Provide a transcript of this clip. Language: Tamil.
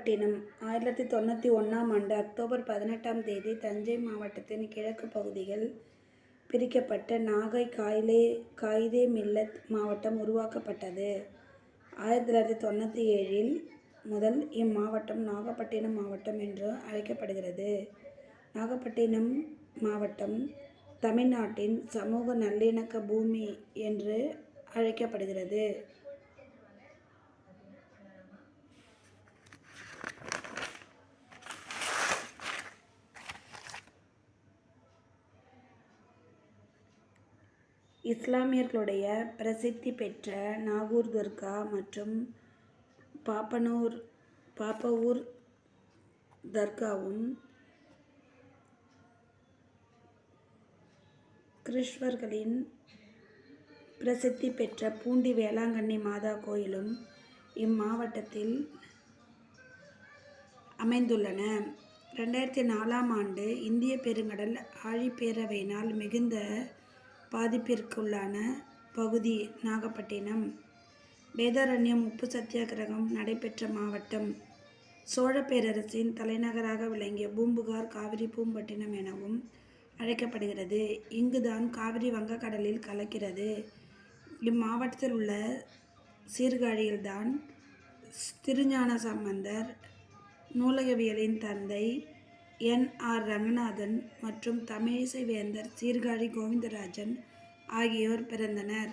நாகப்பட்டினம் 1991ஆம் ஆண்டு அக்டோபர் 18ஆம் தேதி தஞ்சை மாவட்டத்தின் கிழக்கு பகுதிகள் பிரிக்கப்பட்ட நாகை காயிதே மில்லத் மாவட்டம் உருவாக்கப்பட்டது. 1997இல் முதல் இம்மாவட்டம் நாகப்பட்டினம் மாவட்டம் என்று அழைக்கப்படுகிறது. நாகப்பட்டினம் மாவட்டம் தமிழ்நாட்டின் சமூக நல்லிணக்க பூமி என்று அழைக்கப்படுகிறது. இஸ்லாமியர்களுடைய பிரசித்தி பெற்ற நாகூர் தர்கா மற்றும் பாப்பவூர் தர்காவும், கிறிஸ்தவர்களின் பிரசித்தி பெற்ற பூண்டி வேளாங்கண்ணி மாதா கோயிலும் இம்மாவட்டத்தில் அமைந்துள்ளன. 2004ஆம் ஆண்டு இந்திய பெருங்கடல் ஆழிப்பேரலையினால் மிகுந்த பாதிப்பிற்குள்ளான பகுதி நாகப்பட்டினம். வேதாரண்யம் உப்பு சத்தியாகிரகம் நடைபெற்ற மாவட்டம். சோழ பேரரசின் தலைநகராக விளங்கிய பூம்புகார் காவிரி பூம்பட்டினம் எனவும் அழைக்கப்படுகிறது. இங்குதான் காவிரி வங்கக்கடலில் கலக்கிறது. இம்மாவட்டத்தில் உள்ள சீர்காழியில்தான் திருஞான சம்பந்தர், நூலகவியலின் தந்தை என்.ஆர். ரங்கநாதன் மற்றும் தமிழிசை வேந்தர் சீர்காழி கோவிந்தராஜன் ஆகியோர் பிறந்தனர்.